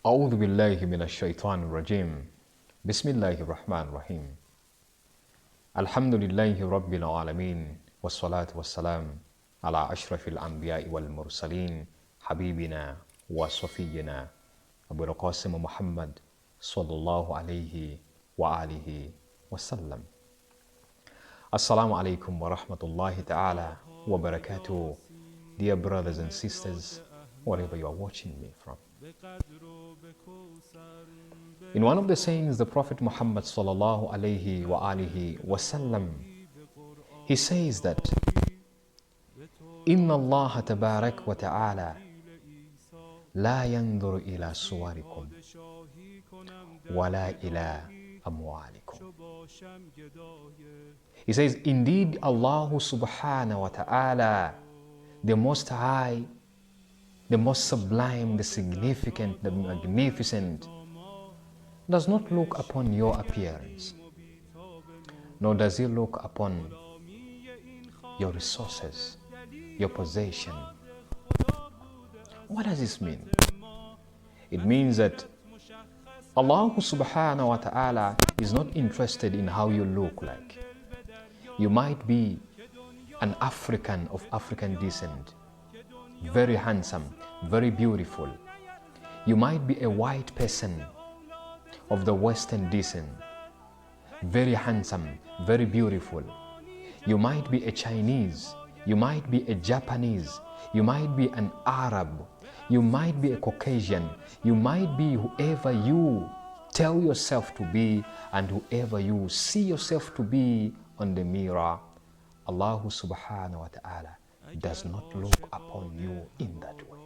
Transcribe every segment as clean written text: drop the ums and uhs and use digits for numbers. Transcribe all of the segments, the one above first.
أعوذ بالله من الشيطان الرجيم بسم الله الرحمن الرحيم الحمد لله رب العالمين والصلاة والسلام على أشرف الأنبياء والمرسلين حبيبنا وصفينا أبو القاسم محمد صلى الله عليه وآله وسلم. Assalamu alaikum wa rahmatullahi ta'ala wa barakatuh. Dear brothers and sisters, wherever you are watching me from. In one of the sayings, the Prophet Muhammad sallallahu alayhi wa alihi wasallam, he says that Inna Allah tabarak wa ta'ala la yanzuru ila suwarikum wa la ila amwalikum. He says, indeed Allah subhanahu wa ta'ala, the most high, the most sublime, the significant, the magnificent, does not look upon your appearance, nor does he look upon your resources, your possession. What does this mean? It means that Allah subhanahu wa ta'ala is not interested in how you look like. You might be an African of African descent, very handsome, very beautiful. You might be a white person of the Western descent, very handsome, very beautiful. You might be a Chinese, you might be a Japanese, you might be an Arab, you might be a Caucasian, you might be whoever you tell yourself to be and whoever you see yourself to be on the mirror. Allah subhanahu wa ta'ala does not look upon you in that way.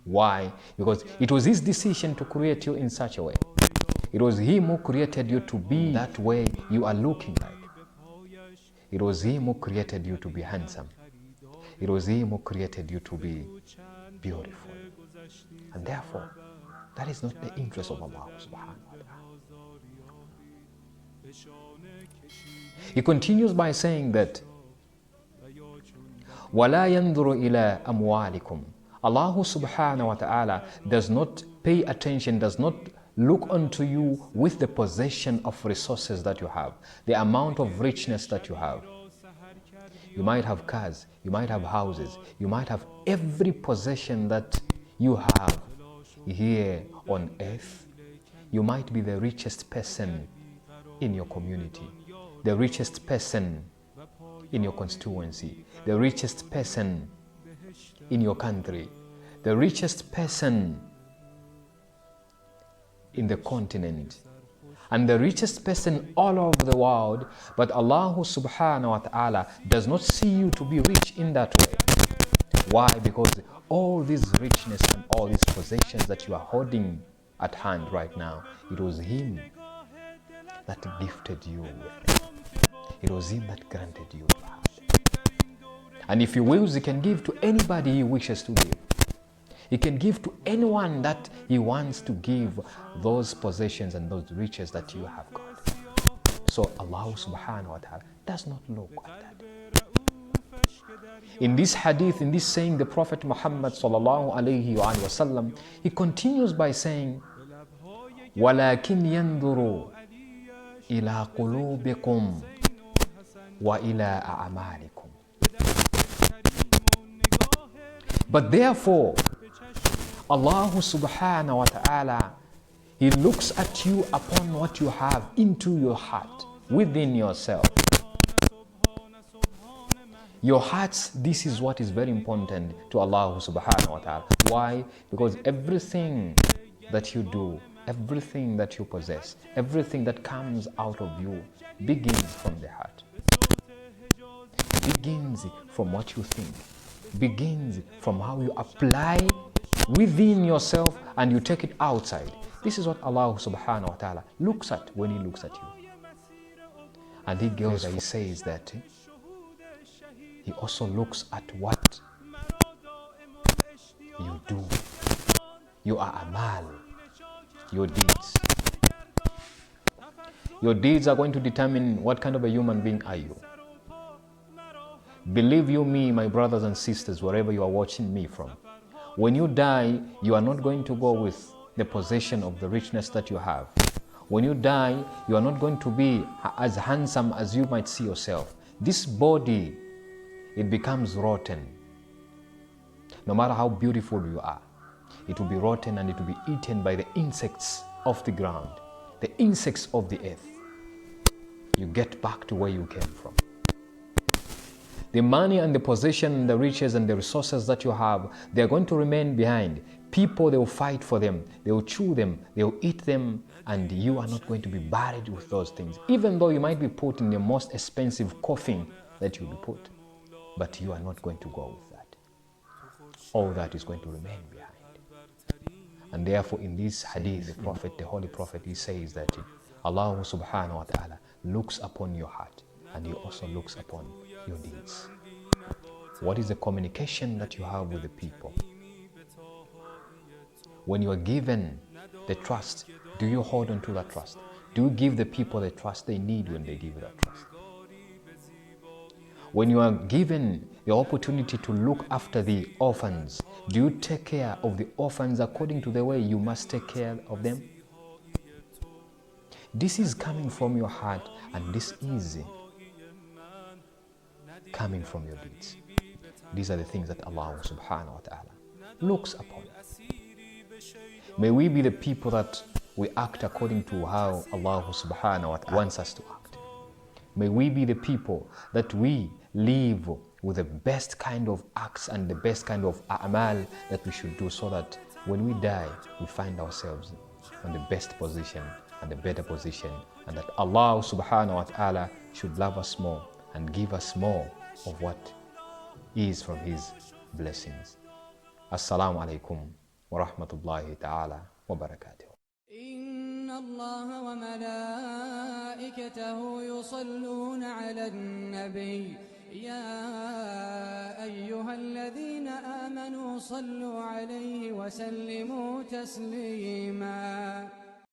Why? Because it was his decision to create you in such a way. It was him who created you to be that way you are looking like. It was him who created you to be handsome. It was him who created you to be beautiful. And therefore, that is not the interest of Allah subhanahu wa ta'ala. He continues by saying that وَلَا يَنْظُرُ إِلَىٰ أَمْوَالِكُمْ. Allah subhanahu wa ta'ala does not pay attention, does not look unto you with the possession of resources that you have, the amount of richness that you have. You might have cars, you might have houses, you might have every possession that you have here on earth. You might be the richest person in your community, the richest person in your constituency, the richest person in your country, the richest person in the continent, and the richest person all over the world. But Allah subhanahu wa ta'ala does not see you to be rich in that way. Why? Because all this richness and all these possessions that you are holding at hand right now, it was him that gifted you with it. It was him that granted you that. And if he wills, he can give to anybody he wishes to give. He can give to anyone that he wants to give those possessions and those riches that you have got. So Allah subhanahu wa ta'ala does not look at that. In this hadith, in this saying, the Prophet Muhammad sallallahu alayhi wa sallam, he continues by saying, وَلَكِنْ يَنْظُرُ إِلَىٰ قُلُوبِكُمْ وَإِلَىٰ أَعْمَالِكُمْ. But therefore, Allah subhanahu wa ta'ala, he looks at you upon what you have into your heart, within yourself. Your hearts, this is what is very important to Allah subhanahu wa ta'ala. Why? Because everything that you do, everything that you possess, everything that comes out of you begins from the heart. Begins from what you think. Begins from how you apply within yourself and you take it outside. This is what Allah subhanahu wa ta'ala looks at when he looks at you. And he says that he also looks at what you do. You are amal, your deeds. Your deeds are going to determine what kind of a human being are you. Believe you me, my brothers and sisters, wherever you are watching me from, when you die, you are not going to go with the possession of the richness that you have. When you die, you are not going to be as handsome as you might see yourself. This body, it becomes rotten. No matter how beautiful you are, it will be rotten and it will be eaten by the insects of the ground, the insects of the earth. You get back to where you came from. The money and the possession and the riches and the resources that you have, they are going to remain behind. People, they will fight for them, they will chew them, they will eat them, and you are not going to be buried with those things. Even though you might be put in the most expensive coffin that you'll be put, but you are not going to go with that. All that is going to remain behind. And therefore, in this hadith, the Prophet, the Holy Prophet, he says that Allah subhanahu wa ta'ala looks upon your heart and he also looks upon your deeds. What is the communication that you have with the people? When you are given the trust, do you hold on to that trust? Do you give the people the trust they need when they give that trust? When you are given the opportunity to look after the orphans, do you take care of the orphans according to the way you must take care of them? This is coming from your heart, and this is coming from your deeds. These are the things that Allah subhanahu wa ta'ala looks upon. May we be the people that we act according to how Allah subhanahu wa ta'ala wants us to act. May we be the people that we live with the best kind of acts and the best kind of a'mal that we should do, so that when we die, we find ourselves in the best position and the better position, and that Allah subhanahu wa ta'ala should love us more and give us more of what is from His blessings. Assalamu alaikum wa rahmatullahi ta'ala wa barakatuh. إن الله وملائكته يصلون على النبي يا أيها الذين آمنوا صلوا عليه وسلموا تسليما